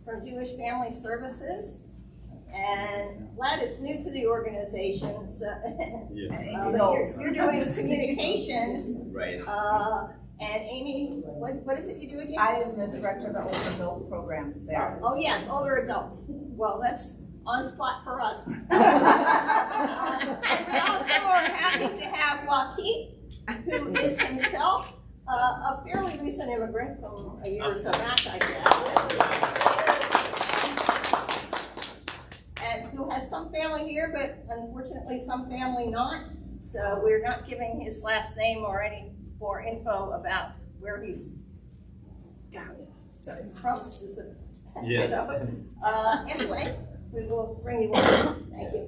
from Jewish Family Services. And Vlad is new to the organization, so you're doing communications. Right. And Amy, what is it you do again? I am the director of the older adult programs there. Oh yes, older adults. Well, that's on spot for us. We also are happy to have Joaquin, who is himself a fairly recent immigrant from a year or so back, I guess. And who has some family here, but unfortunately some family not. So we're not giving his last name or any more info about where he's from specifically. Yes. So, anyway, we will bring you on. Thank you.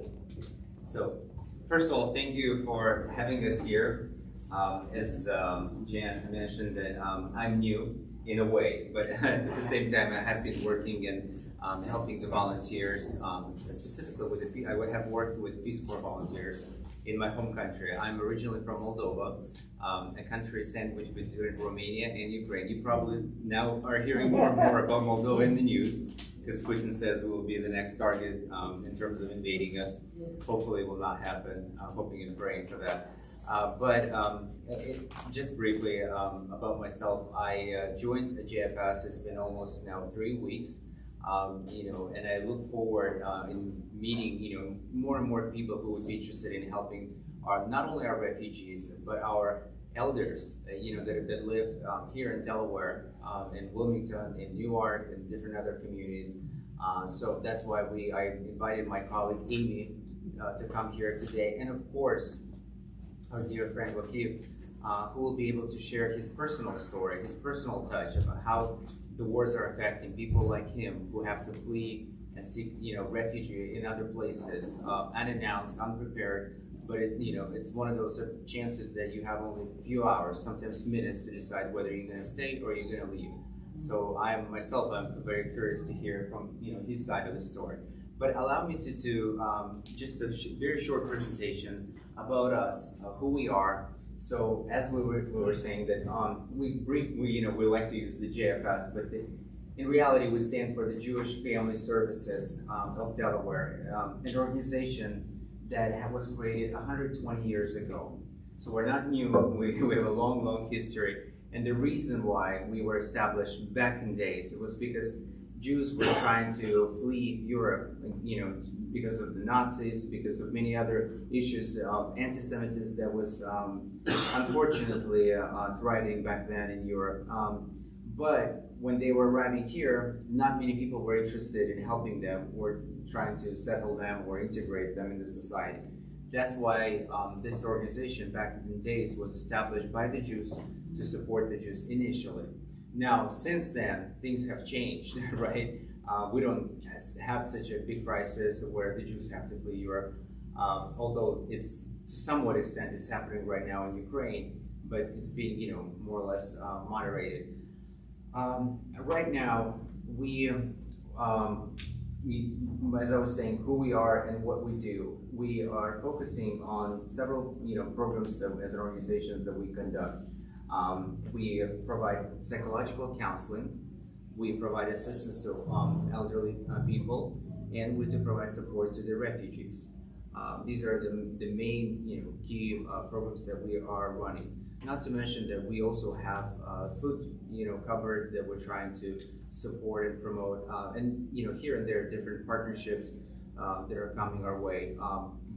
So, first of all, thank you for having us here. As Jan mentioned, that I'm new in a way, but at the same time, I have been working and helping the volunteers, specifically with I would have worked with Peace Corps volunteers in my home country. I'm originally from Moldova, a country sandwiched between Romania and Ukraine. You probably now are hearing more and more about Moldova in the news, because Putin says we will be the next target in terms of invading us. Hopefully it will not happen. I'm hoping and praying for that. Just briefly about myself, I joined the JFS. It's been almost now 3 weeks. And I look forward in meeting, more and more people who would be interested in helping not only our refugees, but our elders, that live here in Delaware, in Wilmington, in Newark, and different other communities. So that's why I invited my colleague Amy to come here today, and of course, our dear friend Joaquin, who will be able to share his personal story, his personal touch about how the wars are affecting people like him who have to flee and seek, refuge in other places, unannounced, unprepared. But it's one of those chances that you have only a few hours, sometimes minutes, to decide whether you're going to stay or you're going to leave. So I'm very curious to hear from his side of the story. But allow me to do just a very short presentation about us, who we are. So as we were saying that we like to use the JFS, but in reality we stand for the Jewish Family Services of Delaware, an organization that was created 120 years ago. So we're not new. We have a long history, and the reason why we were established back in days, it was because Jews were trying to flee Europe, because of the Nazis, because of many other issues of anti-Semitism that was unfortunately thriving back then in Europe. But when they were arriving here, not many people were interested in helping them or trying to settle them or integrate them into society. That's why this organization back in the days was established by the Jews to support the Jews initially. Now, since then, things have changed, right? We don't have such a big crisis where the Jews have to flee Europe, although it's to somewhat extent it's happening right now in Ukraine, but it's being, more or less moderated. Right now, we, as I was saying, who we are and what we do, we are focusing on several, programs that, as an organization, that we conduct. We provide psychological counseling, we provide assistance to elderly people, and we do provide support to the refugees. These are the main key programs that we are running. Not to mention that we also have food covered that we're trying to support and promote, and here and there different partnerships that are coming our way.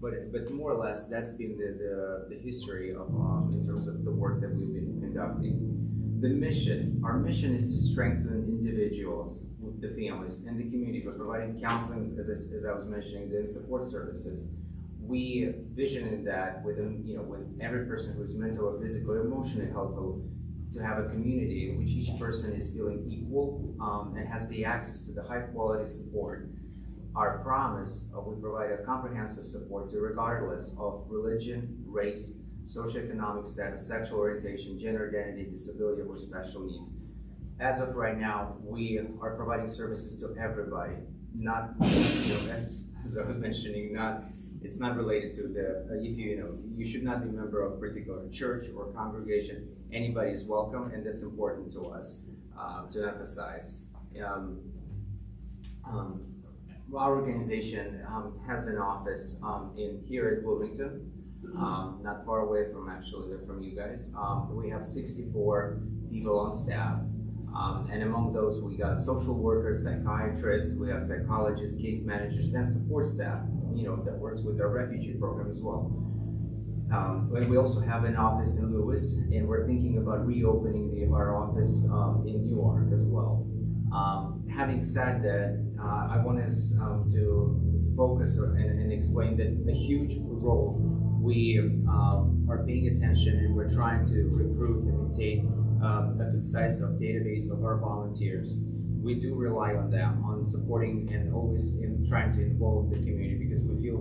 But more or less, that's been the history of in terms of the work that we've been conducting. Our mission is to strengthen individuals, with the families, and the community by providing counseling, as I was mentioning, then support services. We vision that with every person who is mental or physical or emotionally healthy, to have a community in which each person is feeling equal and has the access to the high quality support. Our promise, we provide a comprehensive support to regardless of religion, race, socioeconomic status, sexual orientation, gender identity, disability, or special needs. As of right now, we are providing services to everybody, not, as I was mentioning, it's not related to you should not be a member of a particular church or congregation. Anybody is welcome, and that's important to us to emphasize. our organization has an office here at Bloomington, not far away from you guys. We have 64 people on staff, and among those we got social workers, psychiatrists, we have psychologists, case managers, and support staff, that works with our refugee program as well. And we also have an office in Lewis, and we're thinking about reopening our office in Newark as well. Having said that, I want us to focus and explain that a huge role we are paying attention, and we're trying to recruit and maintain a good size of database of our volunteers. We do rely on them, on supporting and always in trying to involve the community, because we feel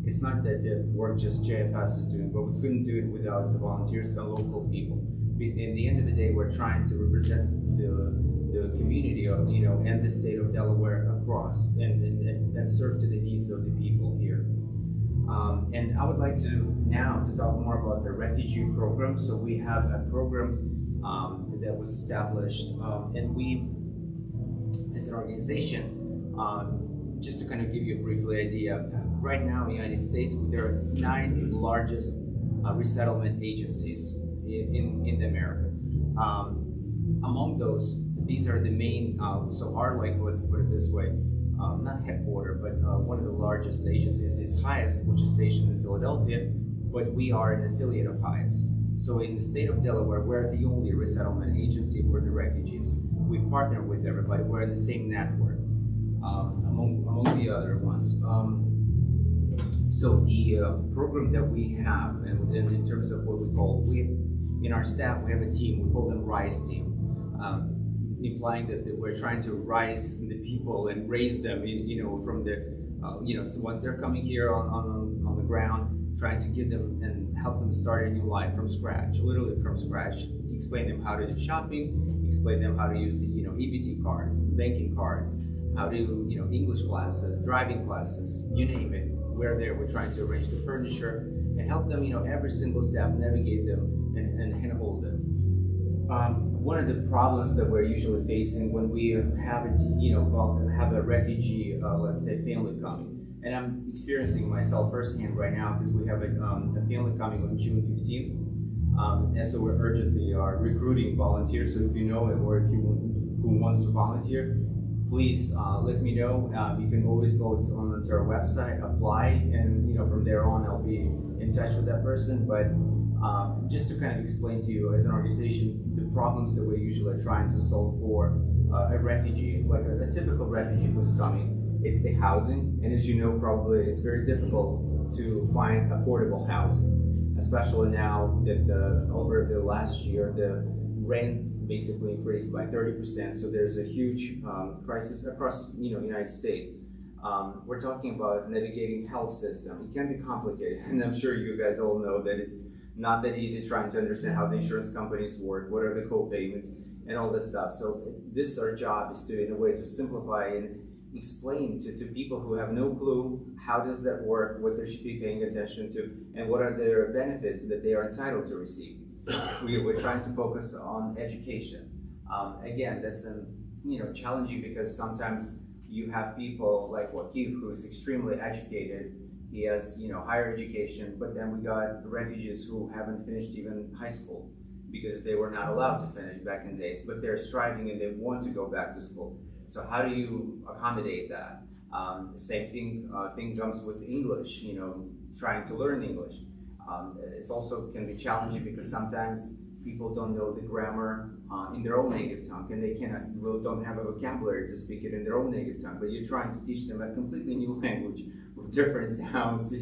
it's not that the work just JFS is doing, but we couldn't do it without the volunteers and local people. In the end of the day, we're trying to represent the community of, and the state of Delaware across, and serve to the needs of the people here. And I would like to now talk more about the refugee program. So we have a program that was established, and we, as an organization, just to kind of give you a brief idea, right now in the United States, there are 9 largest resettlement agencies in America. Among those, these are the main, so our, let's put it this way, not headquarter, but one of the largest agencies is HIAS, which is stationed in Philadelphia, but we are an affiliate of HIAS. So in the state of Delaware, we're the only resettlement agency for the refugees. We partner with everybody, we're in the same network among the other ones. So the program that we have, and in terms of what we call, in our staff, we have a team, we call them RISE team, implying that we're trying to rise the people and raise them, from the, so once they're coming here on the ground, trying to give them and help them start a new life from scratch, literally from scratch. Explain them how to do shopping, explain them how to use the, EBT cards, banking cards, how to, English classes, driving classes, you name it. We're there, we're trying to arrange the furniture and help them, every single step, navigate them and handhold them. One of the problems that we're usually facing when we have a refugee, let's say, family coming, and I'm experiencing myself firsthand right now because we have a family coming on June 15th, and so we're urgently recruiting volunteers. So if you know or if who wants to volunteer, please let me know. You can always go onto our website, apply, and from there on I'll be in touch with that person. But just to kind of explain to you as an organization the problems that we're usually trying to solve for a refugee, like a typical refugee who's coming. It's the housing, and as you know, probably it's very difficult to find affordable housing, especially now that over the last year the rent basically increased by 30%. So there's a huge crisis across United States. We're talking about navigating health system. It can be complicated, and I'm sure you guys all know that it's not that easy trying to understand how the insurance companies work, what are the co-payments, and all that stuff. So our job is to, in a way, to simplify and explain to people who have no clue how does that work, what they should be paying attention to, and what are their benefits that they are entitled to receive. We're trying to focus on education. Again, that's challenging because sometimes you have people like Joaquin, who is extremely educated. He has higher education, but then we got refugees who haven't finished even high school because they were not allowed to finish back in the days, but they're striving and they want to go back to school. So how do you accommodate that? The same thing comes with English, trying to learn English. It also can be challenging because sometimes people don't know the grammar in their own native tongue, and they don't have a vocabulary to speak it in their own native tongue, but you're trying to teach them a completely new language with different sounds.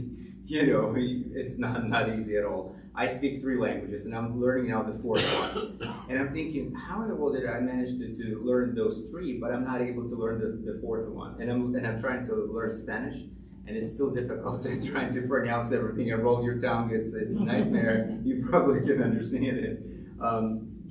It's not easy at all. I speak 3 languages, and I'm learning now the 4th one. And I'm thinking, how in the world did I manage to learn those 3, but I'm not able to learn the 4th one? And I'm trying to learn Spanish, and it's still difficult trying to pronounce everything and roll your tongue. It's a nightmare. You probably can understand it.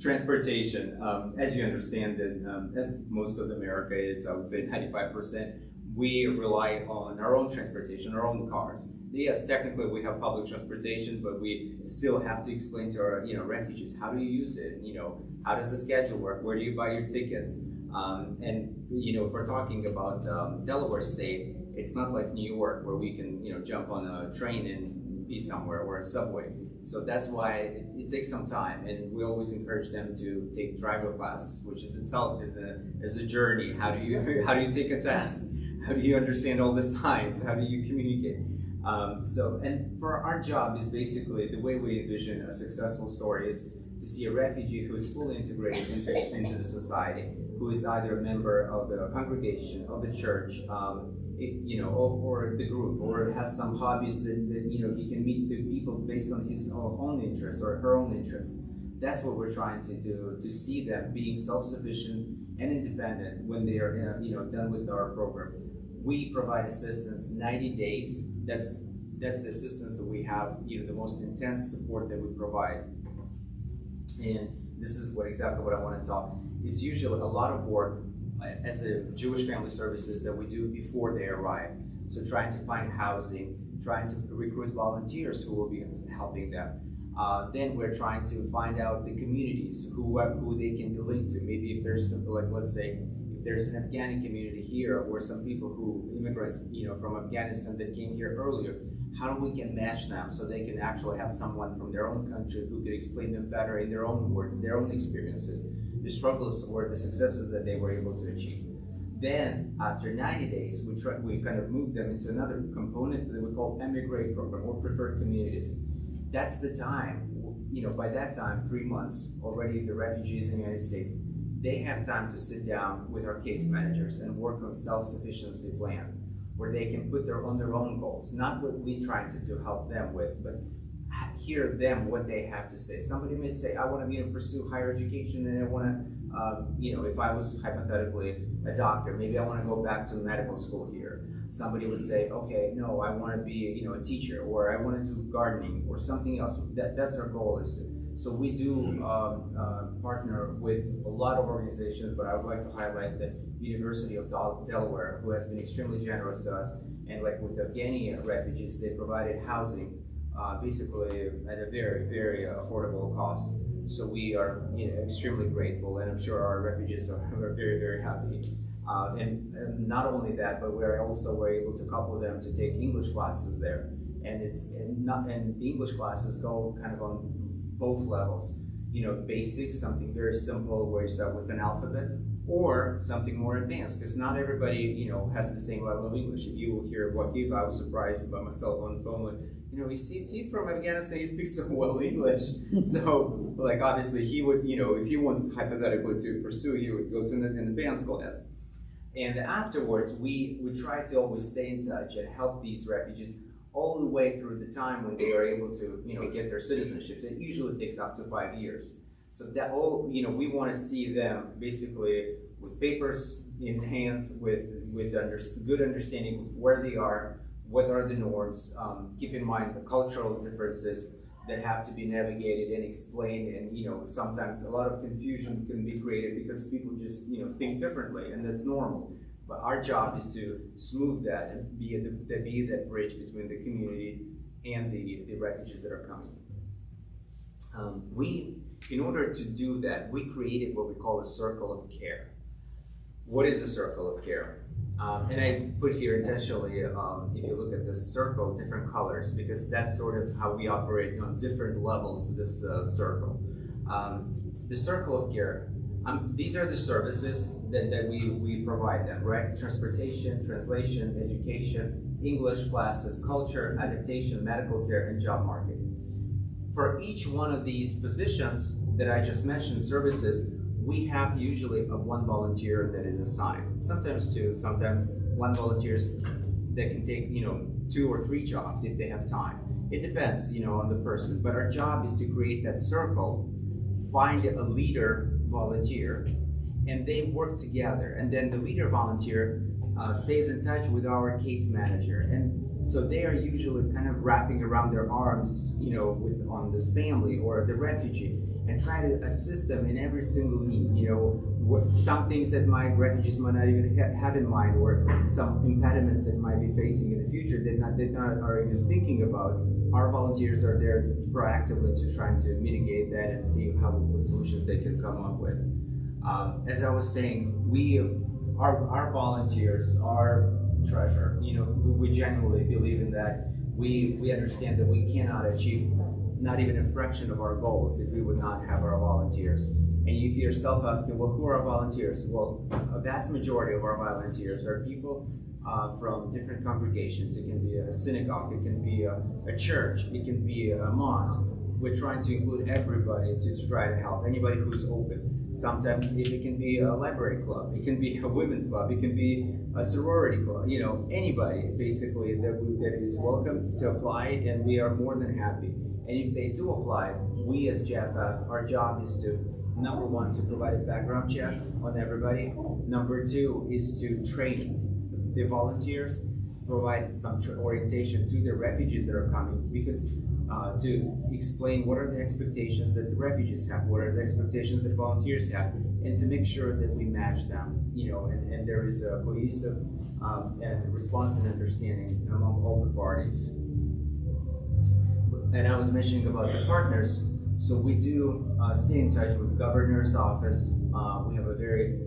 Transportation, as you understand that, as most of America is, I would say 95%, we rely on our own transportation, our own cars. Yes, technically we have public transportation, but we still have to explain to our refugees, how do you use it? How does the schedule work? Where do you buy your tickets? And if we're talking about Delaware State, it's not like New York where we can jump on a train and be somewhere, or a subway. So that's why it takes some time, and we always encourage them to take driver classes, which is itself is a journey. How do you take a test? How do you understand all the signs? How do you communicate? And for our job is basically, the way we envision a successful story is to see a refugee who is fully integrated into the society, who is either a member of the congregation, of the church, or the group, or has some hobbies that he can meet the people based on his own interest or her own interest. That's what we're trying to do, to see them being self-sufficient and independent when they are done with our program. We provide assistance 90 days. That's the assistance that we have, the most intense support that we provide. And this is exactly what I want to talk. It's usually a lot of work as a Jewish Family Services that we do before they arrive. So trying to find housing, trying to recruit volunteers who will be helping them. Then we're trying to find out the communities who they can be linked to. Maybe if there's let's say, if there's an Afghani community here, or some people immigrants, from Afghanistan that came here earlier, how we can match them so they can actually have someone from their own country who could explain them better in their own words, their own experiences, the struggles or the successes that they were able to achieve. Then, after 90 days, we kind of move them into another component that we call Emigrate program, or preferred communities. That's the time, by that time, 3 months, already the refugees in the United States, they have time to sit down with our case managers and work on self-sufficiency plan, where they can put their own goals, not what we try to help them with, but hear them what they have to say. Somebody may say, I want to pursue higher education, and I want to, if I was hypothetically a doctor, maybe I want to go back to medical school here. Somebody would say, okay, no, I want to be a teacher, or I want to do gardening, or something else. That's our goal is to. So we do partner with a lot of organizations, but I would like to highlight the University of Delaware, who has been extremely generous to us. And like with the Afghani refugees, they provided housing basically at a very, very affordable cost. So we are extremely grateful, and I'm sure our refugees are very, very happy. And not only that, but we're able to couple them to take English classes there. And the English classes go kind of on both levels. Basic, something very simple where you start with an alphabet, or something more advanced, because not everybody, has the same level of English. If you will hear Wakif, I was surprised by myself on the phone. He's from Afghanistan, he speaks so well English. So, obviously he would, if he wants hypothetically to pursue, he would go to an advanced class. And afterwards, we try to always stay in touch and help these refugees all the way through the time when they are able to, get their citizenship. It usually takes up to 5 years. So that we want to see them basically with papers in hands, with good understanding of where they are, what are the norms. Keep in mind the cultural differences that have to be navigated and explained, and sometimes a lot of confusion can be created because people just think differently, and that's normal. But our job is to smooth that and be that bridge between the community and the refugees that are coming. In order to do that, we created what we call a circle of care. What is a circle of care? And I put here intentionally, if you look at this circle, different colors, because that's sort of how we operate on different levels of this circle. The circle of care, these are the services that we provide them, right? Transportation, translation, education, English classes, culture, adaptation, medical care, and job market. For each one of these positions that I just mentioned, services, we have usually one volunteer that is assigned. Sometimes two, sometimes one volunteer that can take 2 or 3 jobs if they have time. It depends on the person, but our job is to create that circle, find a leader volunteer, and they work together. And then the leader volunteer stays in touch with our case manager. And so they are usually kind of wrapping around their arms, on this family or the refugee, and try to assist them in every single need. Some things that refugees might not even have in mind, or some impediments that might be facing in the future that are even thinking about. Our volunteers are there proactively to trying to mitigate that and see what solutions they can come up with. As I was saying, our volunteers are treasure. You know, we genuinely believe in that. We understand that we cannot achieve not even a fraction of our goals if we would not have our volunteers. And if you're self-asking, well, who are our volunteers? Well, a vast majority of our volunteers are people from different congregations. It can be a synagogue, it can be a church, it can be a mosque. We're trying to include everybody to try to help, anybody who's open. Sometimes it can be a library club, it can be a women's club, it can be a sorority club, you know, anybody basically that is welcome to apply, and we are more than happy. And if they do apply, we as JFS, our job is to, number one, to provide a background check on everybody. Number two is to train the volunteers, provide some orientation to the refugees that are coming, because to explain what are the expectations that the refugees have, what are the expectations that volunteers have, and to make sure that we match them, you know, and there is a cohesive and responsive understanding among all the parties. And I was mentioning about the partners, so we do stay in touch with the governor's office. We have a very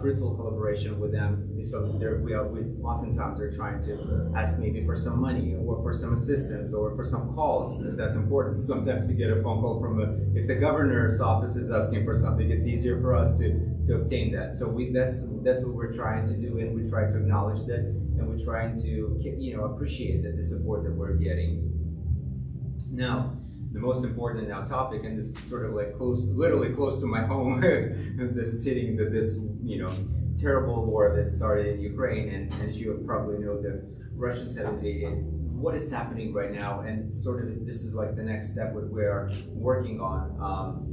fruitful collaboration with them. So we oftentimes are trying to ask maybe for some money or for some assistance or for some calls, because that's important. Sometimes to get a phone call from if the governor's office is asking for something, it's easier for us to obtain that. So that's what we're trying to do, and we try to acknowledge that, and we're trying to, you know, appreciate the support that we're getting. Now, the most important now topic, and this is sort of like literally close to my home, that is hitting this, you know, terrible war that started in Ukraine, and as you probably know, the Russians have invaded. What is happening right now, and sort of this is like the next step what we are working on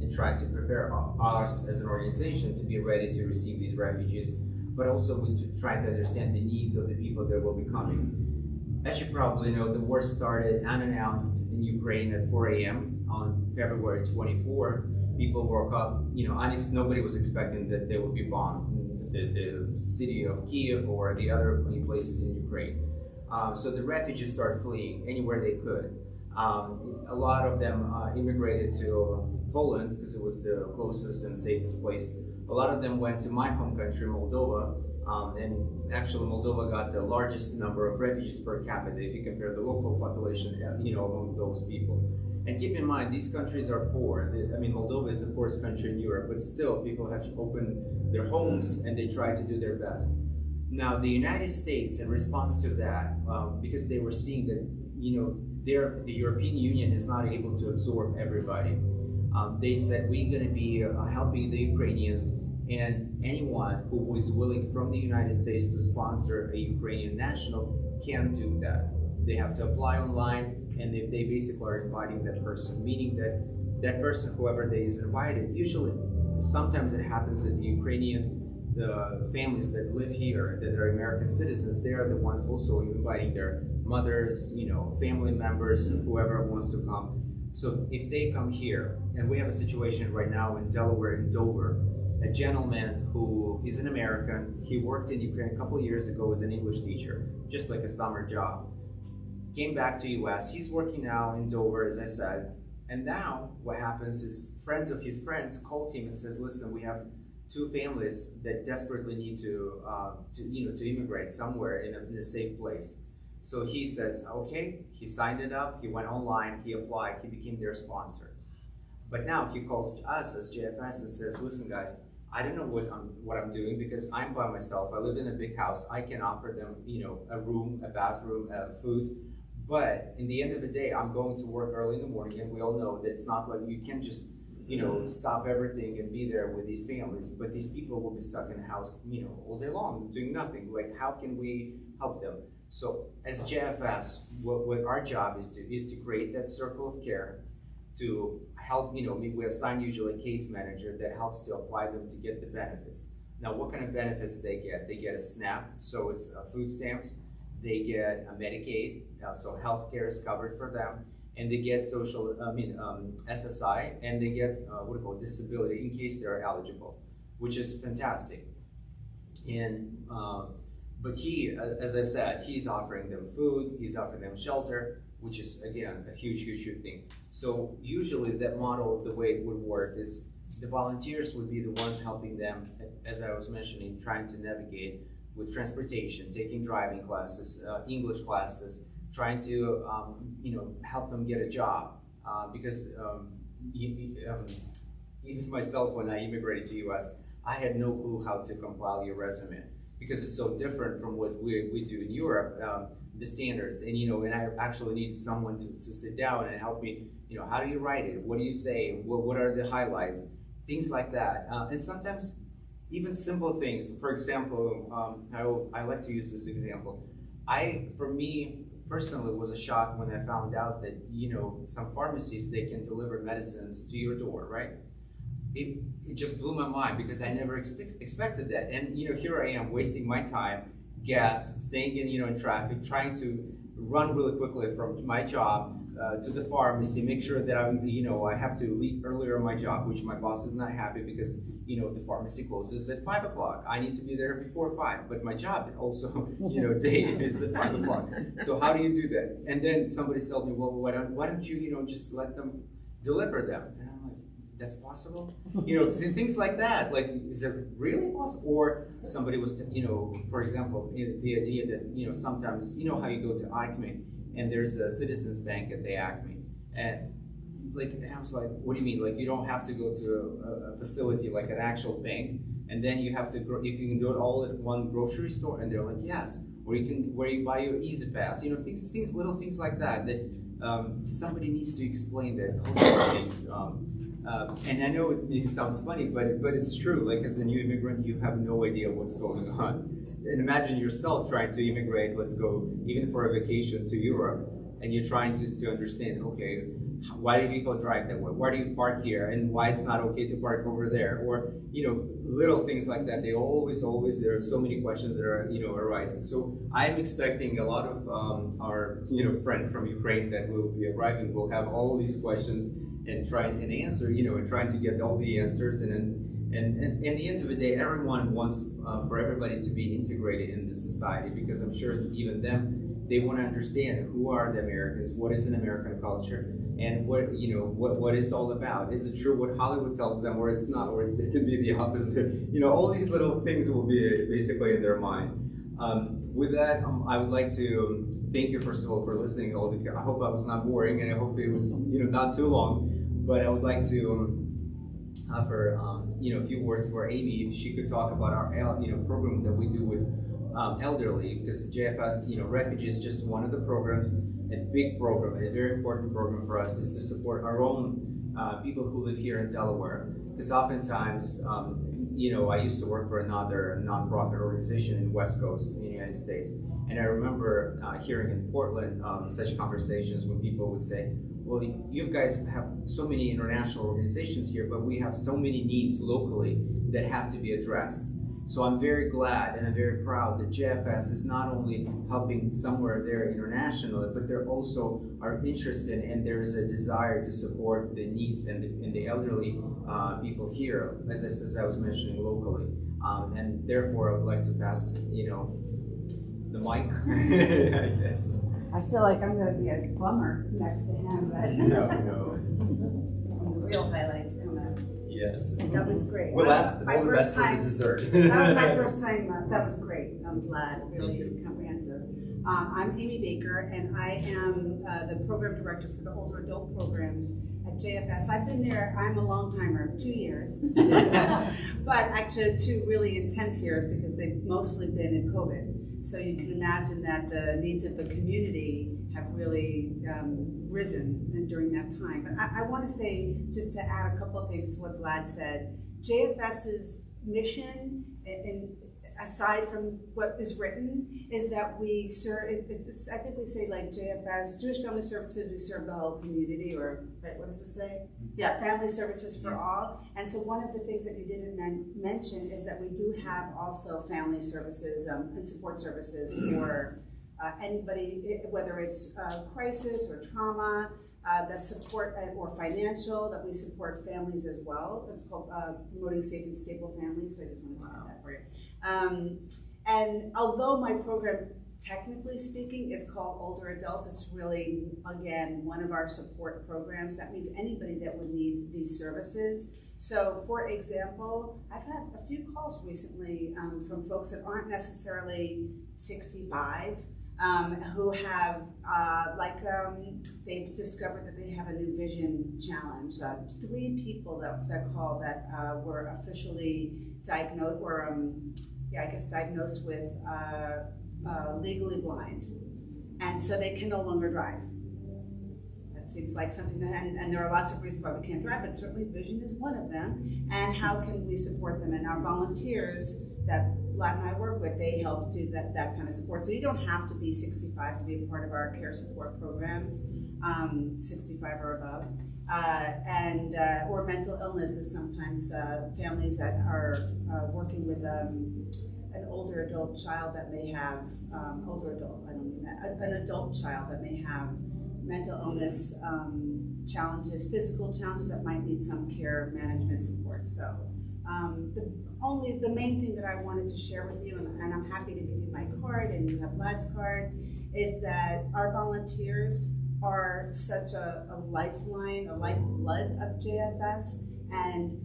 and trying to prepare us as an organization to be ready to receive these refugees, but also we trying to understand the needs of the people that will be coming. As you probably know, the war started unannounced in Ukraine at 4 a.m. on February 24. People woke up, you know, nobody was expecting that they would be bombed, the city of Kiev or the other places in Ukraine. So the refugees started fleeing anywhere they could. A lot of them immigrated to Poland because it was the closest and safest place. A lot of them went to my home country, Moldova. And actually Moldova got the largest number of refugees per capita if you compare the local population, you know, among those people. And keep in mind, these countries are poor. I mean, Moldova is the poorest country in Europe, but still people have to open their homes and they try to do their best. Now, the United States, in response to that, because they were seeing that, you know, the European Union is not able to absorb everybody, they said, we're going to be helping the Ukrainians, and anyone who is willing from the United States to sponsor a Ukrainian national can do that. They have to apply online, and they basically are inviting that person, meaning that that person, whoever they is invited, usually, sometimes it happens that the families that live here, that are American citizens, they are the ones also inviting their mothers, you know, family members, whoever wants to come. So if they come here, and we have a situation right now in Delaware, in Dover, a gentleman who is an American, he worked in Ukraine a couple of years ago as an English teacher, just like a summer job. Came back to US, he's working now in Dover, as I said, and now what happens is friends of his friends called him and says, listen, we have two families that desperately need to immigrate somewhere in a safe place. So he says, okay, he signed it up, he went online, he applied, he became their sponsor. But now he calls us as JFS and says, listen guys, I don't know what I'm doing because I'm by myself. I live in a big house. I can offer them, you know, a room, a bathroom, food. But in the end of the day, I'm going to work early in the morning, and we all know that it's not like you can just, you know, stop everything and be there with these families. But these people will be stuck in the house, you know, all day long, doing nothing. Like, how can we help them? So as JFS, what our job is to create that circle of care, to help, you know, we assign usually a case manager that helps to apply them to get the benefits. Now, what kind of benefits they get? They get a SNAP, so it's food stamps. They get a Medicaid, so healthcare is covered for them, and they get SSI, and they get disability in case they're eligible, which is fantastic. And but he, as I said, he's offering them food, he's offering them shelter, which is, again, a huge thing. So usually that model, the way it would work is the volunteers would be the ones helping them, as I was mentioning, trying to navigate with transportation, taking driving classes, English classes, trying to help them get a job. Because even myself, when I immigrated to US, I had no clue how to compile your resume because it's so different from what we do in Europe, the standards. And and I actually need someone to sit down and help me. How do you write it? What do you say? What are the highlights? Things like that. And sometimes even simple things. For example, I like to use this example. For me personally, it was a shock when I found out that some pharmacies, they can deliver medicines to your door, right? It just blew my mind because I never expected that. And here I am wasting my time, gas, staying in traffic, trying to run really quickly from my job to the pharmacy, make sure that I have to leave earlier on my job, which my boss is not happy because the pharmacy closes at 5 o'clock. I need to be there before 5, but my job also day is at 5 o'clock. So how do you do that? And then somebody told me, well, why don't you just let them deliver them? And I'm like, that's possible? Things like that. Like, is it really possible? Or somebody was, for example, the idea that sometimes how you go to Acme and there's a Citizens Bank at the Acme, and I was like, what do you mean? Like, you don't have to go to a facility like an actual bank, and then you can do it all at one grocery store? And they're like, yes. Or where you buy your Easy Pass, little things like that somebody needs to explain that cultural things. And I know it maybe sounds funny, but it's true. Like, as a new immigrant, you have no idea what's going on. And imagine yourself trying to immigrate, let's go even for a vacation to Europe, and you're trying to understand, okay, why do people drive that way? Why do you park here? And why it's not okay to park over there? Or, little things like that. They always, there are so many questions that are, arising. So I'm expecting a lot of our, friends from Ukraine that will be arriving will have all these questions and try and answer, and trying to get all the answers. And at the end of the day, everyone wants for everybody to be integrated in the society, because I'm sure that even them, they want to understand who are the Americans, what is an American culture, and what it's all about. Is it true what Hollywood tells them, or it's not, or it could be the opposite? All these little things will be basically in their mind. With that, I would like to thank you, first of all, for listening. I hope I was not boring, and I hope it was not too long. But I would like to offer a few words for Amy, if she could talk about our program that we do with elderly, because JFS Refugee is just one of the programs. A big program, a very important program for us, is to support our own people who live here in Delaware. Because oftentimes, I used to work for another nonprofit organization in West Coast in the United States, and I remember hearing in Portland such conversations when people would say, well, you guys have so many international organizations here, but we have so many needs locally that have to be addressed. So I'm very glad and I'm very proud that JFS is not only helping somewhere there internationally, but they also are interested, and there is a desire to support the needs and the elderly people here, as I was mentioning, locally. And therefore, I would like to pass, the mic, I guess. I feel like I'm going to be a bummer next to him, but No. the real highlights come up. Yes. That was great. We'll have my all the first best for time. the dessert. That was my first time. That was great. I'm glad. Really comprehensive. I'm Amy Baker, and I am the program director for the older adult programs at JFS. I've been there. I'm a long timer, 2 years, but actually 2 really intense years because they've mostly been in COVID. So you can imagine that the needs of the community have really risen during that time. But I want to say, just to add a couple of things to what Vlad said, JFS's mission, and aside from what is written, is that we serve, I think we say like JFS, Jewish Family Services, we serve the whole community, or what does it say? Yeah, family services for all. And so one of the things that you didn't mention is that we do have also family services and support services for anybody, whether it's crisis or trauma, that support, or financial, that we support families as well. It's called Promoting Safe and Stable Families, so I just want to add that for you. And although my program, technically speaking, is called Older Adults, it's really, again, one of our support programs. That means anybody that would need these services. So for example, I've had a few calls recently from folks that aren't necessarily 65, who have, they've discovered that they have a new vision challenge. 3 people that called that were officially diagnosed, or diagnosed with legally blind. And so they can no longer drive. That seems like something that, and there are lots of reasons why we can't drive, but certainly vision is one of them. And how can we support them? And our volunteers that Vlad and I work with, they help do that kind of support. So you don't have to be 65 to be a part of our care support programs, 65 or above. Or mental illness is sometimes families that are working with an older adult child that may have, an adult child that may have mental illness challenges, physical challenges that might need some care management support. So the main thing that I wanted to share with you, and I'm happy to give you my card and you have Vlad's card, is that our volunteers are such a lifeline, a lifeblood of JFS, and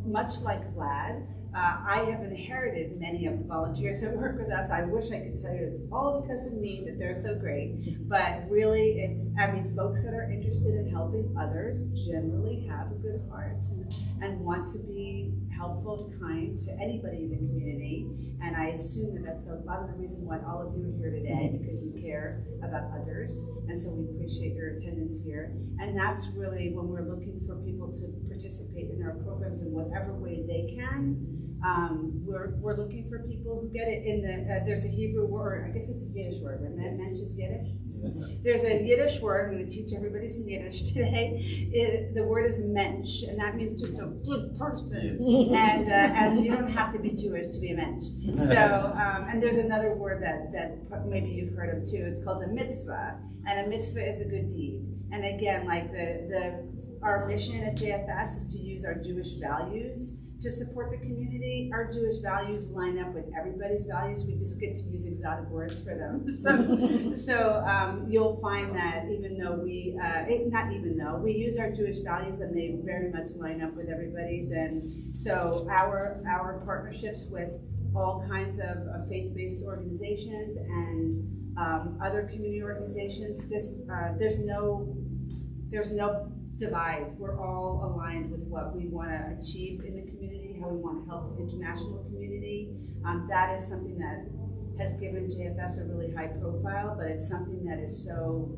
much like Vlad, I have inherited many of the volunteers that work with us. I wish I could tell you it's all because of me, that they're so great, but really folks that are interested in helping others generally have a good heart and want to be helpful and kind to anybody in the community. And I assume that that's a lot of the reason why all of you are here today, because you care about others. And so we appreciate your attendance here. And that's really when we're looking for people to participate in our programs in whatever way they can. We're looking for people who get it in there's a Hebrew word, I guess it's a Yiddish word, right? Mensch is Yiddish? There's a Yiddish word, I'm going to teach everybody some Yiddish today. The word is mensch, and that means just a good person. And you don't have to be Jewish to be a mensch. So, and there's another word that maybe you've heard of too. It's called a mitzvah, and a mitzvah is a good deed. And again, like our mission at JFS is to use our Jewish values to support the community. Our Jewish values line up with everybody's values. We just get to use exotic words for them. So you'll find that even though we use our Jewish values, and they very much line up with everybody's. And so our partnerships with all kinds of faith-based organizations and other community organizations, there's no divide. We're all aligned with what we want to achieve in the community, how we want to help the international community. That is something that has given JFS a really high profile, but it's something that is so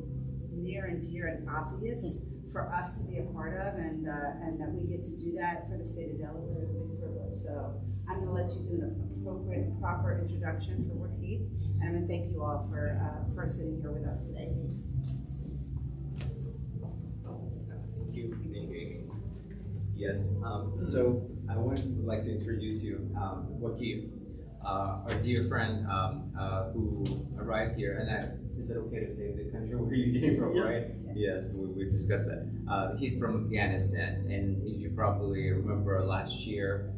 near and dear and obvious for us to be a part of, and that we get to do that for the state of Delaware is a big privilege. So I'm going to let you do an appropriate, proper introduction for Wakif, and I'm going to thank you all for sitting here with us today. Thank you, Amy. Yes, so I would like to introduce you, Wakif, our dear friend who arrived here, and is it okay to say the country where you came from, right? Yes, we discussed that. He's from Afghanistan, and as you probably remember last year,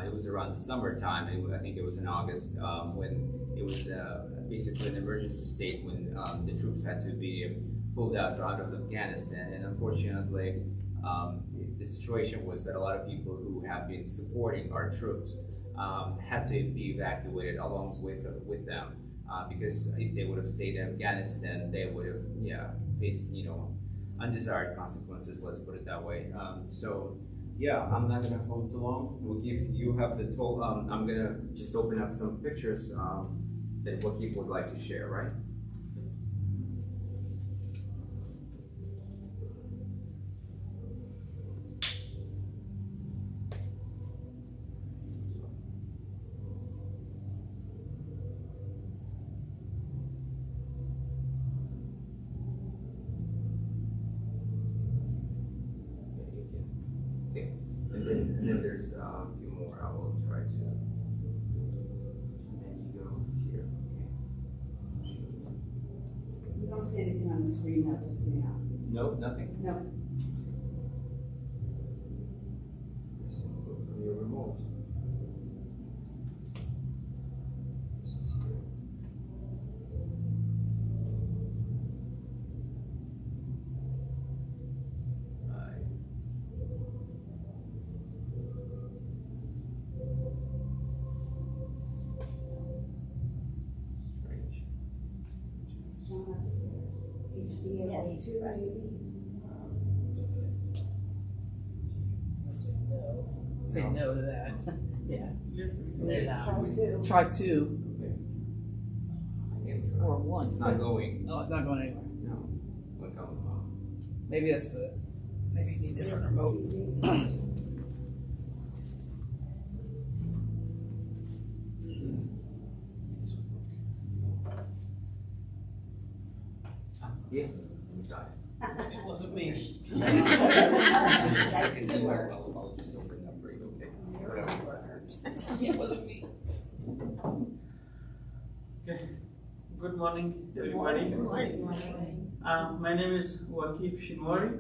it was around the summertime, I think it was in August, when it was basically an emergency state when the troops had to be pulled out of Afghanistan. And unfortunately, the situation was that a lot of people who have been supporting our troops had to be evacuated along with them, because if they would have stayed in Afghanistan, they would have faced undesired consequences. Let's put it that way. So yeah, I'm not gonna hold too long. You have the toll. I'm gonna just open up some pictures that Wakif would like to share, right? And then there's a few more. I will try to. And then you go here. You don't see anything on the screen now, just so you know. No, nothing. No. Go from your remote. This is here. Say no to that. Yeah. Should we- Try two or one. It's not going. No, it's not going anywhere. No. Look how. Maybe that's the. Maybe you need a different remote. Yeah. We got it. It wasn't me. Second email, I'll just open it up for you, okay? Whatever. It wasn't me. Okay. Good morning, everybody. My name is Wakif Shinwari,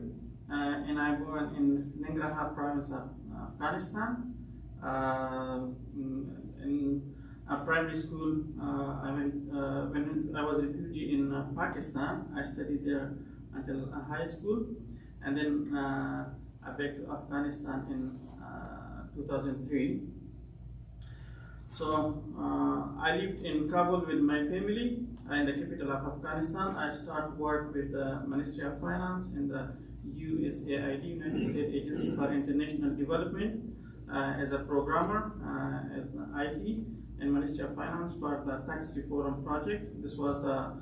and I'm born in Nangarhar province of Afghanistan. In primary school, when I was a refugee in Pakistan, I studied there until high school, and then I back to Afghanistan in 2003. So I lived in Kabul with my family in the capital of Afghanistan. I started work with the Ministry of Finance and the USAID, United States Agency for International Development, as a programmer, as an IT, and Ministry of Finance for the tax reform project. This was the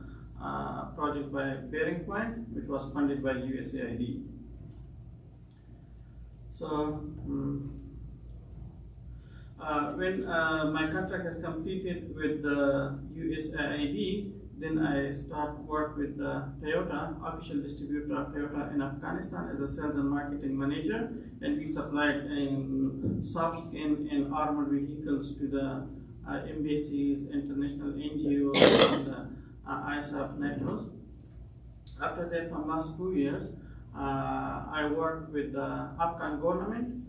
project by Bearing Point, which was funded by USAID. So when my contract is completed with the USAID, then I start work with Toyota, official distributor of Toyota in Afghanistan, as a sales and marketing manager, and we supplied soft skin and armored vehicles to the embassies, international NGOs, and ISAF NATOs. After that, for last 2 years, I worked with the Afghan government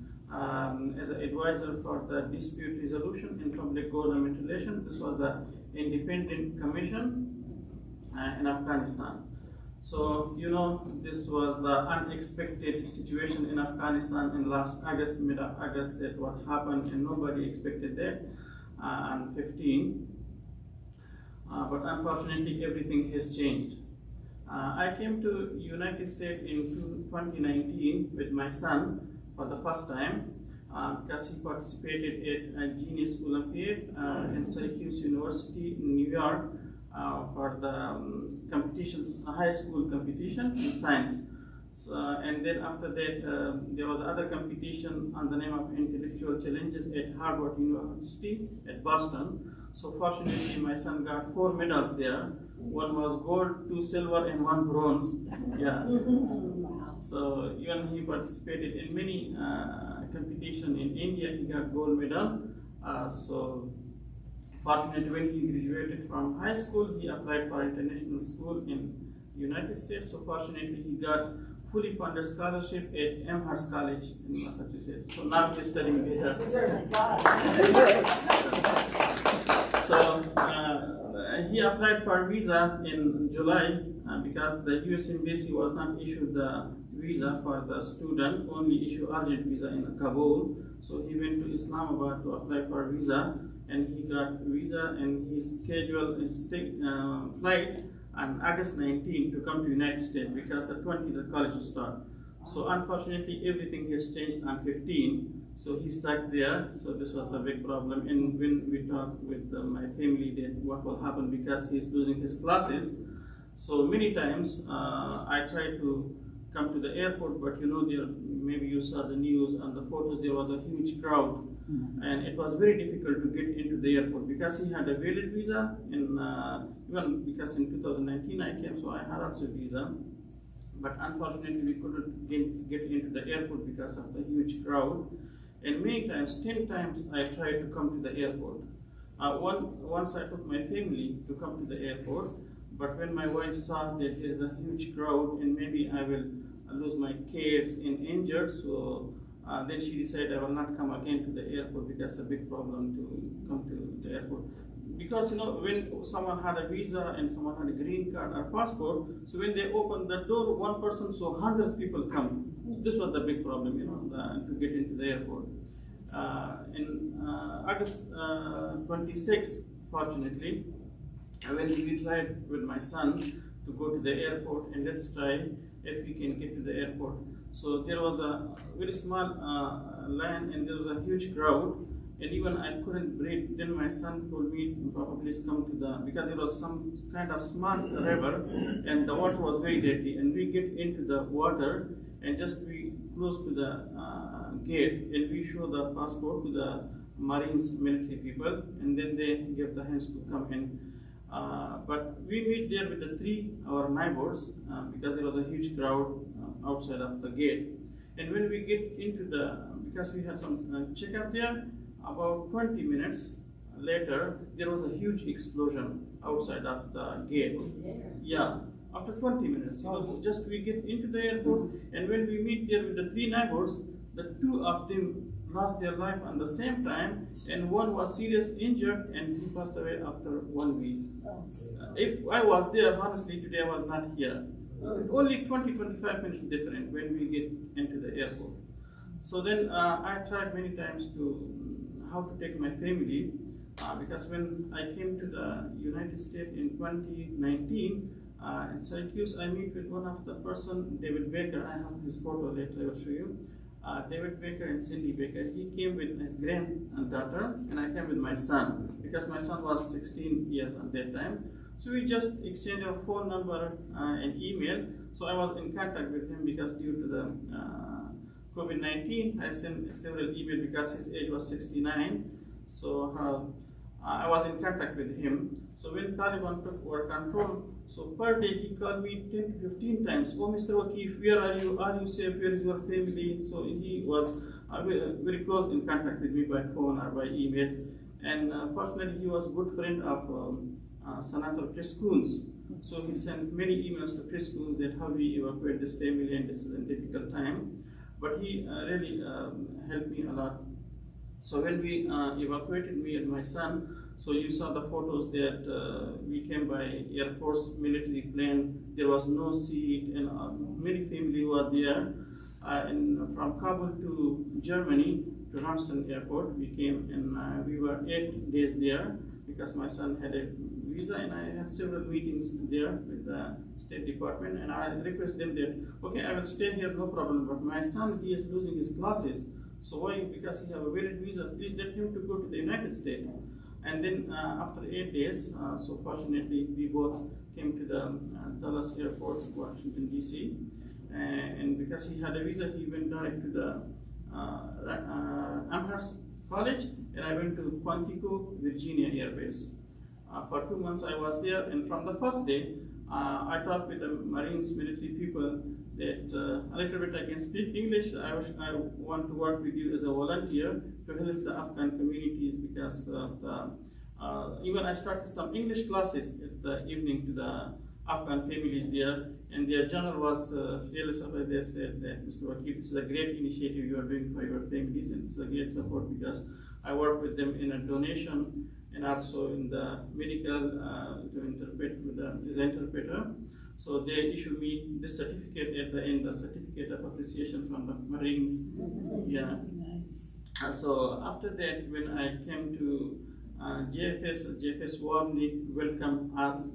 as an advisor for the dispute resolution in public government relations. This was the independent commission in Afghanistan. So, you know, this was the unexpected situation in Afghanistan in last August, mid of August, that what happened, and nobody expected that on 15. But unfortunately, everything has changed. I came to United States in 2019 with my son for the first time because he participated at a Genius Olympiad in Syracuse University in New York for the competitions, high school competition in science. So, and then after that, there was other competition on the name of Intellectual Challenges at Harvard University at Boston. So fortunately, my son got 4 medals there. One was gold, 2 silver, and 1 bronze. Yeah. So even he participated in many competition in India. He got gold medal. So fortunately, when he graduated from high school, he applied for international school in United States. So fortunately, he got fully funded scholarship at Amherst College in Massachusetts. So now he's studying there. So he applied for visa in July because the U.S. Embassy was not issued the visa for the student, only issue urgent visa in Kabul. So he went to Islamabad to apply for visa, and he got visa, and he scheduled his flight on August 19 to come to United States because the 20th the college will start. So unfortunately, everything has changed on 15. So he stuck there. So this was the big problem. And when we talked with my family, that what will happen because he's losing his classes. So many times I tried to come to the airport, but you know, there, maybe you saw the news and the photos. There was a huge crowd, and it was very difficult to get into the airport because he had a valid visa. And even because in 2019 I came, so I had also visa. But unfortunately, we couldn't get into the airport because of the huge crowd. And many times, 10 times, I tried to come to the airport. Once I took my family to come to the airport, but when my wife saw that there is a huge crowd and maybe I will lose my kids and injured, so then she decided I will not come again to the airport because it's a big problem to come to the airport. Because you know, when someone had a visa and someone had a green card or passport, so when they open the door, one person, so hundreds of people come. This was the big problem, you know, to get into the airport. In August 26, fortunately, when we tried with my son to go to the airport and let's try if we can get to the airport. So there was a very small line and there was a huge crowd, and even I couldn't breathe. Then my son told me, Papa, please come to the, because there was some kind of small river and the water was very dirty, and we get into the water and just we close to the gate and we show the passport to the Marines military people, and then they give the hands to come in. But we meet there with our neighbors because there was a huge crowd outside of the gate. And when we get into because we had some checkup there, about 20 minutes later, there was a huge explosion outside of the gate. Yeah, after 20 minutes, just we get into the airport, and when we meet there with the 3 neighbors, the 2 of them lost their life at the same time, and one was seriously injured, and he passed away after 1 week. If I was there, honestly, today I was not here. Only 20-25 minutes different when we get into the airport. So then I tried many times to how to take my family, because when I came to the United States in 2019, in Syracuse, I meet with one of the person, David Baker. I have his photo later, I will show you. David Baker and Cindy Baker. He came with his granddaughter, and I came with my son, because my son was 16 years at that time. So we just exchanged our phone number and email. So I was in contact with him because due to the COVID-19, I sent several emails because his age was 69. So I was in contact with him. So when Taliban took over control, so per day he called me 10 to 15 times. Oh, Mr. Wakif, where are you? Are you safe? Where is your family? So he was very close in contact with me by phone or by emails. And fortunately, he was a good friend of Senator Chris Coons. So he sent many emails to Chris Coons that how we evacuate this family, and this is a difficult time. But he really helped me a lot. So when we evacuated, me and my son, so you saw the photos that we came by Air Force military plane. There was no seat, and many family were there. And from Kabul to Germany to Ramstein Airport, we came, and we were 8 days there because my son had a visa, and I had several meetings there with the State Department, and I requested them that, okay, I will stay here, no problem, but my son, he is losing his classes. So why? Because he have a valid visa, please let him to go to the United States. And then after 8 days, so fortunately, we both came to the Dallas Airport, Washington, D.C. And because he had a visa, he went direct to the Amherst College, and I went to Quantico, Virginia Air Base. For 2 months I was there, and from the first day, I talked with the Marines military people that a little bit I can speak English. I want to work with you as a volunteer to help the Afghan communities, because even I started some English classes at the evening to the Afghan families there, and their general was really surprised. They said that, Mr. Wakif, this is a great initiative you are doing for your families, and it's a great support, because I work with them in a donation and also in the medical to interpret with as an interpreter. So they issued me this certificate at the end, a certificate of appreciation from the Marines. Yeah. So after that, when I came to JFS warmly welcomed us,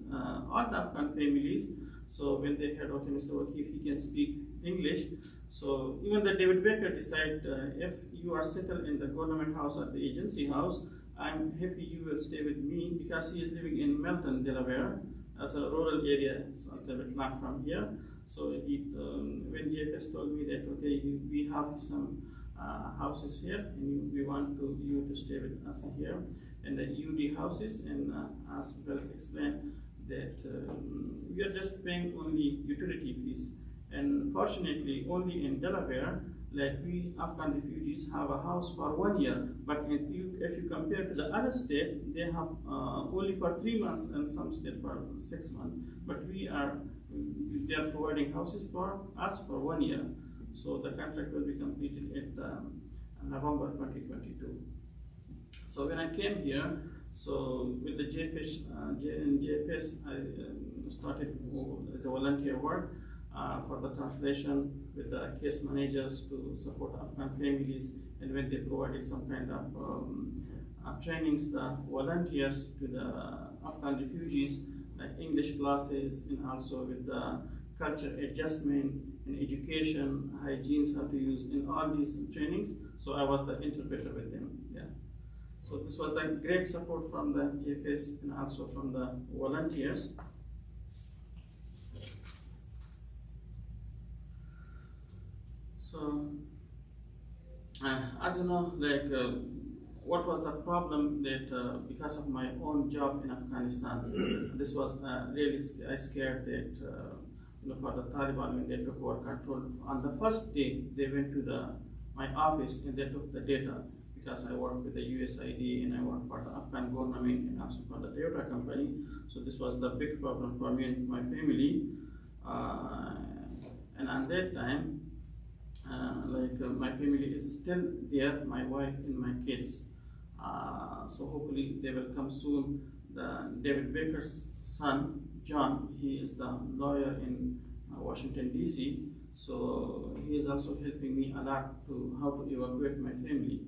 all the Afghan families. So when they heard, okay, Mr. Wakif, he can speak English. So even the David Baker decided, if you are settled in the government house or the agency house, I'm happy you will stay with me, because he is living in Melton, Delaware. That's a rural area, so it's a bit not from here. So he, when JFS told me that, okay, we have some houses here, and we want you to stay with us here, and the UD houses, and as well explain that we are just paying only utility fees. And fortunately, only in Delaware, like we Afghan refugees have a house for 1 year, but if you compare to the other state, they have only for 3 months, and some state for 6 months. But they are providing houses for us for 1 year. So the contract will be completed at November 2022. So when I came here, so with the JFS, I started as a volunteer work for the translation with the case managers to support Afghan families, and when they provided some kind of trainings, the volunteers to the Afghan refugees, like English classes, and also with the culture adjustment in education, hygiene, how to use in all these trainings. So I was the interpreter with them. Yeah. So this was the great support from the GFS and also from the volunteers. So, as you know, like what was the problem that because of my own job in Afghanistan, this was really I scared that for the Taliban when they took over control. On the first day, they went to my office and they took the data because I work with the USAID and I work for the Afghan government and also for the Toyota company. So this was the big problem for me and my family. And at that time, my family is still there, my wife and my kids. So hopefully they will come soon. David Baker's son, John, he is the lawyer in Washington, D.C. So he is also helping me a lot to how to evacuate my family.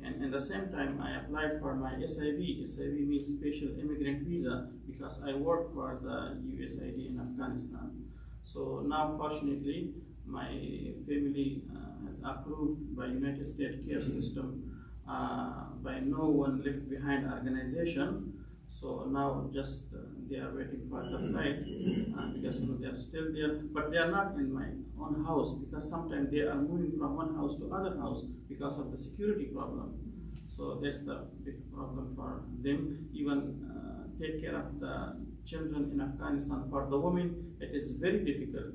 And at the same time, I applied for my SIV. SIV means Special Immigrant Visa because I work for the USAID in Afghanistan. So now, fortunately, my family has approved by United States Care System by No One Left Behind organization. So now just they are waiting for the flight because they are still there, but they are not in my own house because sometimes they are moving from one house to other house because of the security problem. So that's the big problem for them. Even take care of the children in Afghanistan. For the women, it is very difficult,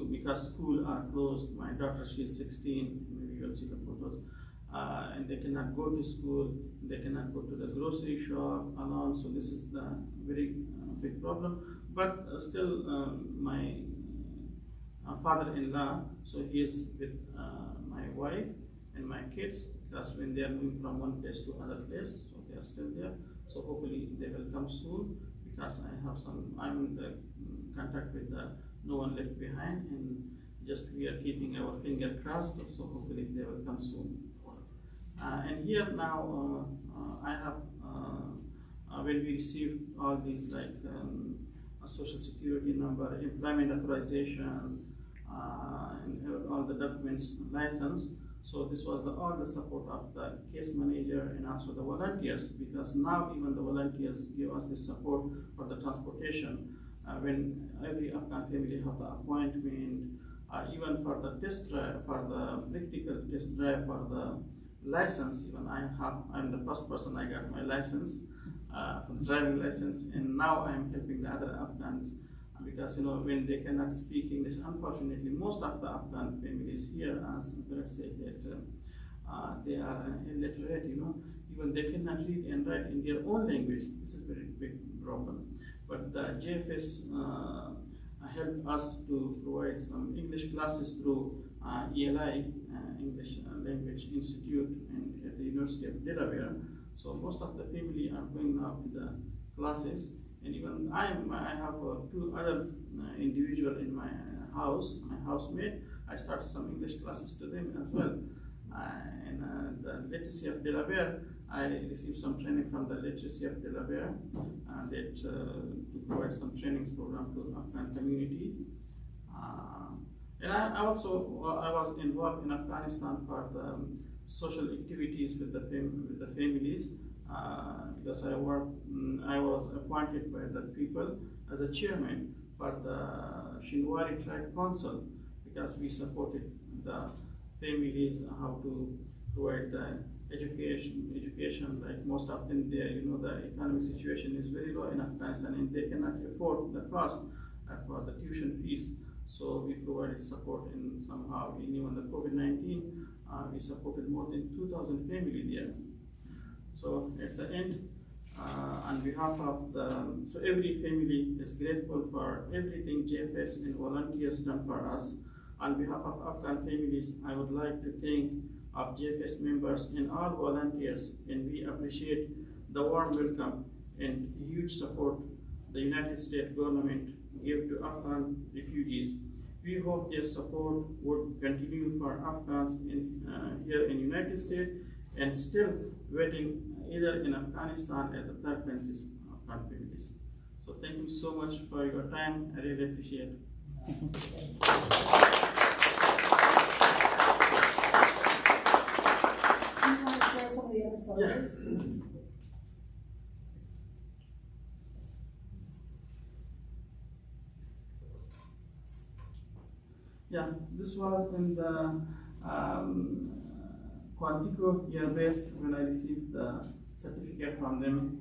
because schools are closed. My daughter, she is 16. Maybe you will see the photos. And they cannot go to school, they cannot go to the grocery shop alone, so this is the very big problem. But still, my father-in-law, so he is with my wife and my kids, because when they are moving from one place to another place, so they are still there. So hopefully they will come soon, because I'm in the contact with the No One Left Behind, and just we are keeping our finger crossed, so hopefully they will come soon. And here now, I have, when we received all these a social security number, employment authorization, and all the documents, license. So this was all the support of the case manager and also the volunteers, because now even the volunteers give us the support for the transportation. When every Afghan family have the appointment, even for the test drive, for the practical test drive, for the license, even I'm the first person I got my license, driving license, and now I'm helping the other Afghans, because when they cannot speak English, unfortunately most of the Afghan families here, as let's say that they are illiterate, even they cannot read and write in their own language. This is a very big problem. But the JFS helped us to provide some English classes through ELI, English Language Institute, and at the University of Delaware. So most of the family are going now to the classes, and even I have two other individuals in my house, my housemate. I started some English classes to them as well. And the Literacy of Delaware, I received some training from the Literacy of Delaware that to provide some trainings program to Afghan community. And I was involved in Afghanistan for the social activities with the families, because I was appointed by the people as a chairman for the Shinwari Tribe Council, because we supported the families how to provide the education. Like most of them there, the economic situation is very low in Afghanistan, and they cannot afford the cost for the tuition fees. So we provided support, and somehow even the COVID-19, we supported more than 2,000 families there. So at the end, on behalf of so every family is grateful for everything JFS and volunteers done for us. On behalf of Afghan families, I would like to thank our JFS members and all volunteers, and we appreciate the warm welcome and huge support the United States government gave to Afghan refugees. We hope their support would continue for Afghans here in United States and still waiting either in Afghanistan or the third countries, Afghan families. So thank you so much for your time. I really appreciate it. Do you want to share some of the other photos? Yeah, this was in the Quantico year base when I received the certificate from them.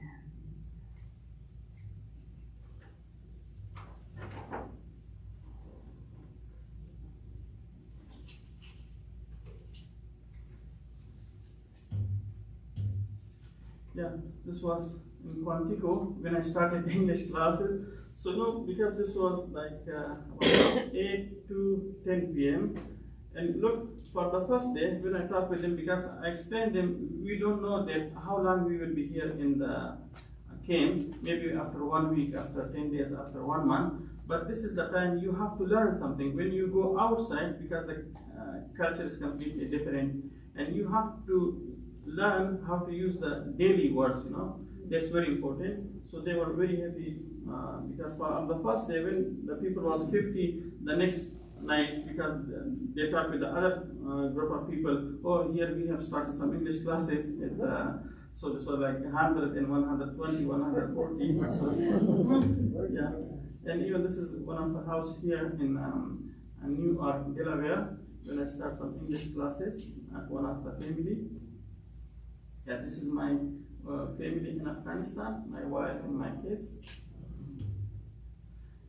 Yeah, this was in Quantico when I started English classes. So because this was like 8 to 10 p.m. And look, for the first day when I talked with them, because I explained them, we don't know that how long we will be here in the camp, maybe after 1 week, after 10 days, after 1 month. But this is the time you have to learn something. When you go outside, because the culture is completely different, and you have to learn how to use the daily words, that's very important. So they were very happy because on the first day when the people was 50, the next night, because they talked with the other group of people, oh, here we have started some English classes. So this was like 100 and 120, 140. So, yeah. And even this is one of the house here in Newark, Delaware, when I start some English classes at one of the family. Yeah, this is my family in Afghanistan, my wife and my kids.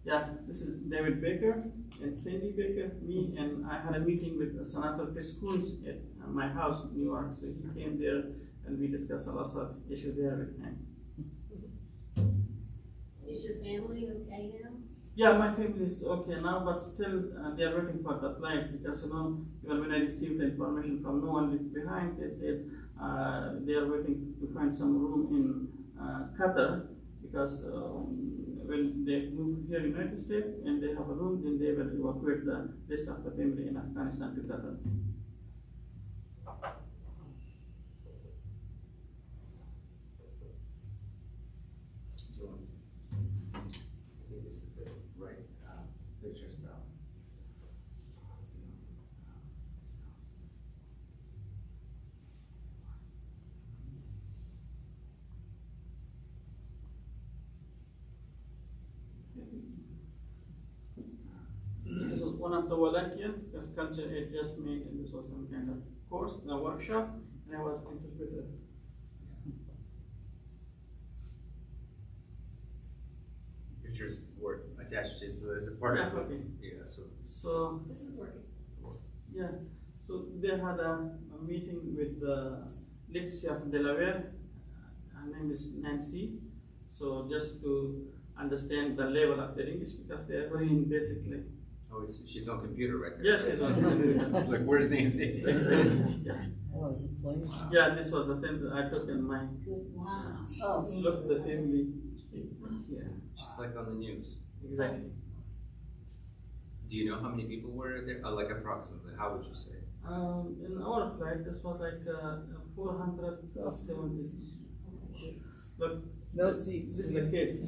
Yeah, this is David Baker and Sandy Baker, me, and I had a meeting with Senator Chris Coons at my house in New York. So he came there and we discussed a lot of issues there with him. Is your family okay now? Yeah, my family is okay now, but still they are waiting for the flight because even when I received the information from No One Left Behind, they said they are waiting to find some room in Qatar because when they move here in the United States and they have a room, then they will evacuate the rest of the family in Afghanistan to Qatar. This is the right pictures now. This was one of the volunteers, because culture had just made, and this was some kind of course, a workshop, and I was interpreter. Pictures were attached as a part of it. Okay. Yeah, So This is working. yeah, so they had a meeting with the legacy of Delaware. Her name is Nancy. So just to understand the level of their English, because they are going basically. Oh, she's on computer right there. Yes, she's on computer. It's like, where's Nancy? Yeah. Oh, is it flames? Yeah, this was the thing that I took in my Wow. look at the family. Yeah, Just like on the news. exactly. Do you know how many people were there? Like approximately, how would you say? In our flight, this was like 470. Look, No this seats. is the case.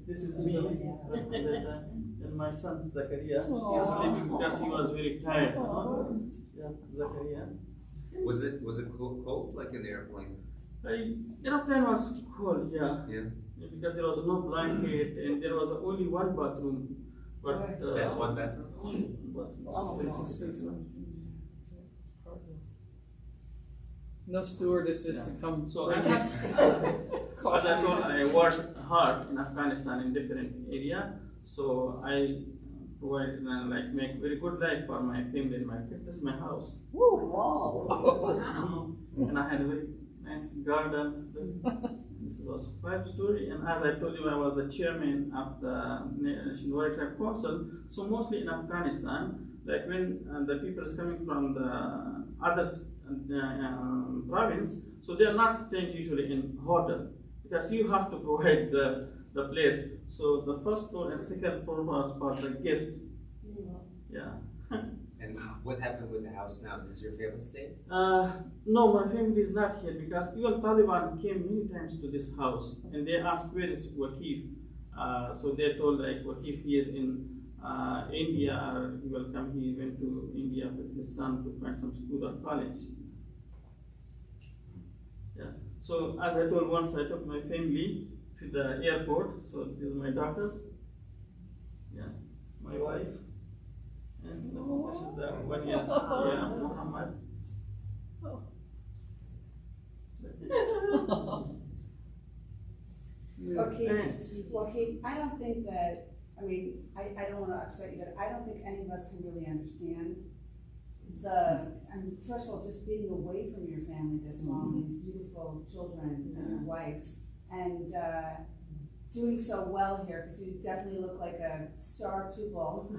This is me, and my son Zakaria. He's sleeping because he was very tired. Yeah, Zakaria. Was it cold like in the airplane? Aeroplane was cold, yeah. Yeah. Because there was no blanket and there was only one bathroom. But That one bathroom? No stewardesses to come. So I have, as I told, I worked hard in Afghanistan in different area. So I provide make very good life for my family and my kids. This is my house. And I had a very nice garden. This was 5-story, and as I told you, I was the chairman of the National Wildlife Council. So mostly in Afghanistan, like when the people is coming from the other province, so they are not staying usually in hotel because you have to provide the place. So the first floor and second floor was for the guest. Yeah. And what happened with the house now? Does your family stay? No, my family is not here because even Taliban came many times to this house and they asked where is Waqif. So they told like, well, if he is in India, or he will come. He went to India with his son to find some school or college. Yeah. So as I told once, I took my family to the airport. So these are my daughters. Yeah, my wife. And this is the one year, yeah, Muhammad. Joaquin, I don't think that, I mean, I don't want to upset you, but I don't think any of us can really understand first of all, just being away from your family this long, these beautiful children and your wife, and doing so well here, because you definitely look like a star pupil for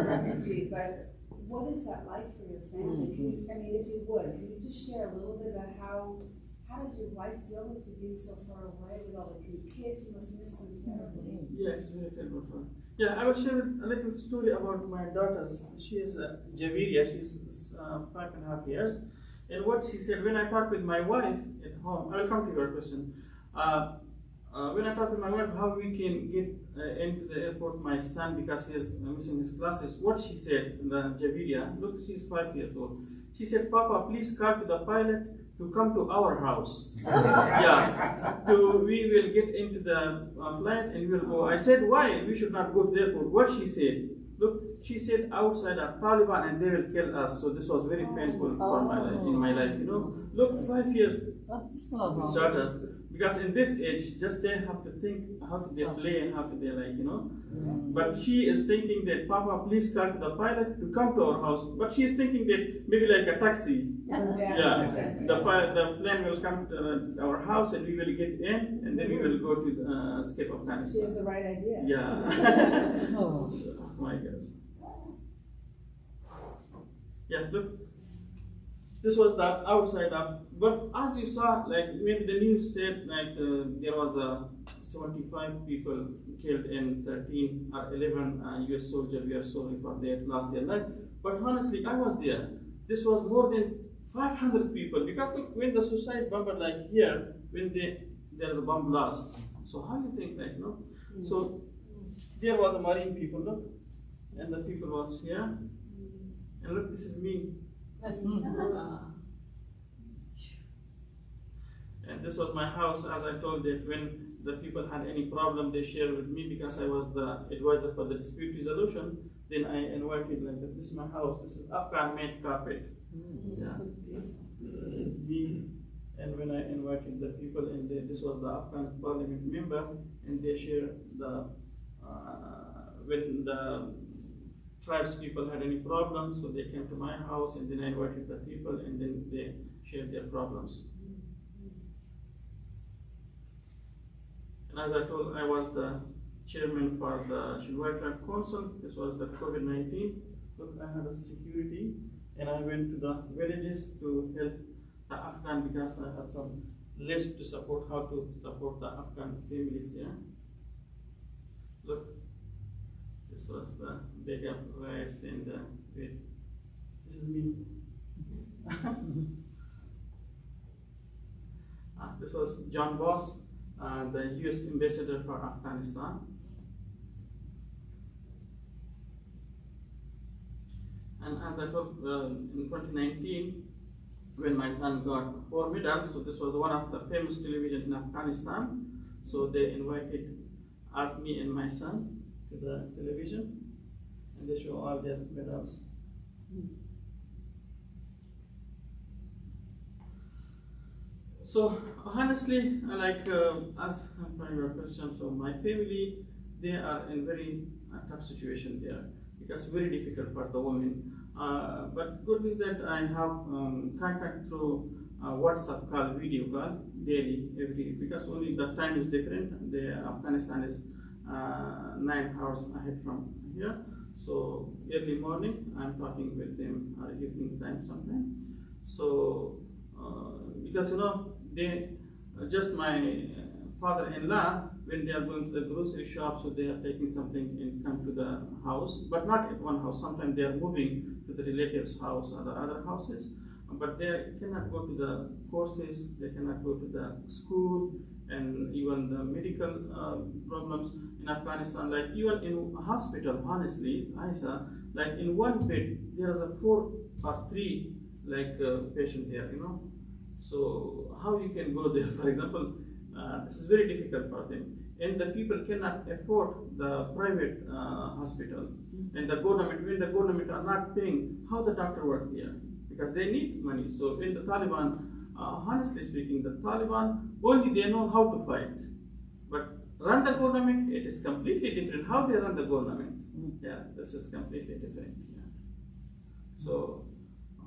Refugee, but what is that like for your family? Can you, I mean, if you would, can you just share a little bit about how does your wife deal with you being so far away with all the kids? You must miss them terribly. Yeah, it's very terrible for her. Yeah, I will share a little story about my daughters. She is Javiria, she's 5.5 years. And what she said, when I talked with my wife at home, I will come to your question. When I talked with my wife how we can get into the airport my son because he is missing his classes, what she said, the Javiria, look, she's 5 years old. She said, Papa, please call to the pilot to come to our house. Yeah, we will get into the flight and we will go. I said, why? We should not go to the airport. What she said? Look, she said outside are Taliban and they will kill us. So this was very painful for my life, in my life, you know. Look, 5 years daughters. Because in this age, just they have to think how to they play and how to they like, you know. But she is thinking that, Papa, please call to the pilot to come to our house. But she is thinking that maybe like a taxi. Yeah, the plane will come to our house and we will get in and then we will go to escape Afghanistan. She has the right idea. Yeah. Oh my God. Yeah, look. This was the outside up. But as you saw, like maybe the news said, like there was 75 people killed and 13 or 11 U.S. soldiers were sorry for their lost their life. But honestly, I was there. This was more than 500 people because look, when the suicide bomber like here, when there is a bomb blast. So how do you think like no? So there was a Marine people look, and the people was here, and look, this is me. And this was my house, as I told that when the people had any problem, they shared with me because I was the advisor for the dispute resolution. Then I invited like this is my house. This is Afghan made carpet. Yeah, this is me. And when I invited the people, and this was the Afghan parliament member, and they shared the when the tribes people had any problems, so they came to my house, and then I invited the people, and then they shared their problems. And as I told, I was the chairman for the Shilwai Tribe Council. This was the COVID-19. Look, I had a security, and I went to the villages to help the Afghan because I had some list to support how to support the Afghan families there. Look, this was the bag of rice and wait, this is me. This was John Boss, the U.S. ambassador for Afghanistan. And as I told, in 2019, when my son got 4 medals, so this was one of the famous television in Afghanistan. So they invited me and my son to the television, and they show all their medals. So honestly, like as per your question, so my family, they are in very tough situation there because very difficult for the women. But good is that I have contact through WhatsApp call, video call daily, every because only the time is different. The Afghanistan is 9 hours ahead from here. So early morning, I'm talking with them, evening time sometime. So because you know, they just my father-in-law, when they are going to the grocery shop, so they are taking something and come to the house, but not at one house. Sometimes they are moving to the relatives' house or the other houses. but they cannot go to the courses, they cannot go to the school, and even the medical problems in Afghanistan. Like even in a hospital, honestly, Aisa, like in one bed there is a 4 or 3 like patient there, you know. So how you can go there? For example, this is very difficult for them, and the people cannot afford the private hospital, and the government, when the government are not paying, how the doctor work there, because they need money. So when the Taliban, honestly speaking, the Taliban only they know how to fight, but run the government, it is completely different. How they run the government, yeah, this is completely different. Yeah. So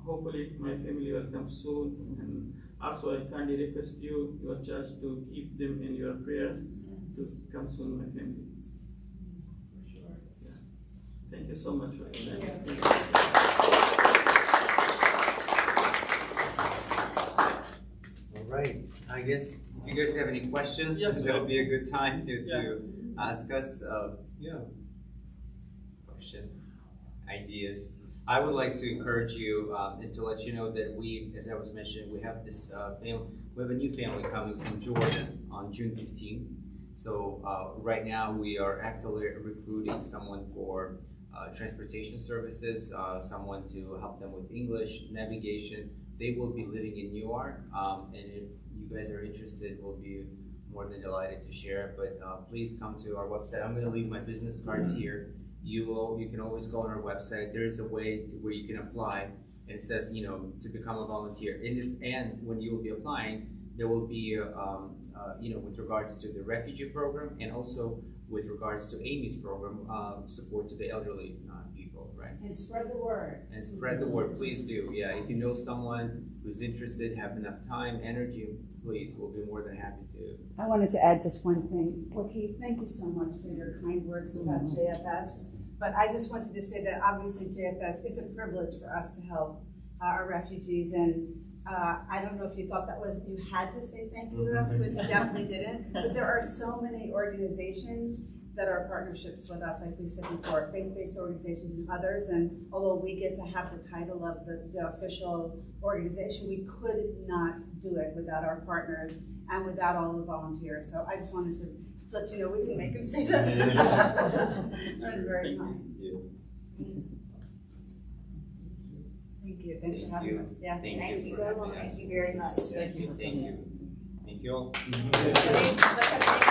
hopefully my family will come soon, and also I kindly request you, your church, to keep them in your prayers to come soon, my family. For sure. Yeah. Thank you so much for your time. Thank you. All right. I guess if you guys have any questions, Yes, that'll be a good time to ask us. Questions, ideas. I would like to encourage you and to let you know that we, as I was mentioning, we have this family. We have a new family coming from Jordan on June 15th. So right now we are actively recruiting someone for transportation services, someone to help them with English, navigation. They will be living in New York, and if you guys are interested, we'll be more than delighted to share. But please come to our website. I'm going to leave my business cards here. You can always go on our website. There is a way where you can apply, and it says, you know, to become a volunteer. And when you will be applying, there will be, you know, with regards to the refugee program, and also with regards to Amy's program, support to the elderly people, right? And spread the word. And spread the word, please do. Yeah, if you know someone who's interested, have enough time, energy, please, we'll be more than happy to. I wanted to add just one thing. Joaquin, thank you so much for your kind words about JFS. But I just wanted to say that obviously JFS, it's a privilege for us to help our refugees. And I don't know if you thought that was, you had to say thank you to us, which you definitely didn't. But there are so many organizations that are partnerships with us, like we said before, faith-based organizations and others. And although we get to have the title of the official organization, we could not do it without our partners and without all the volunteers. So I just wanted to let you know we didn't make him say that. That was very kind. Thank you. Thanks for having us. Yeah. Thank you so much. Thank you very much. Thank you. Thank you. Thank you all. Thank you.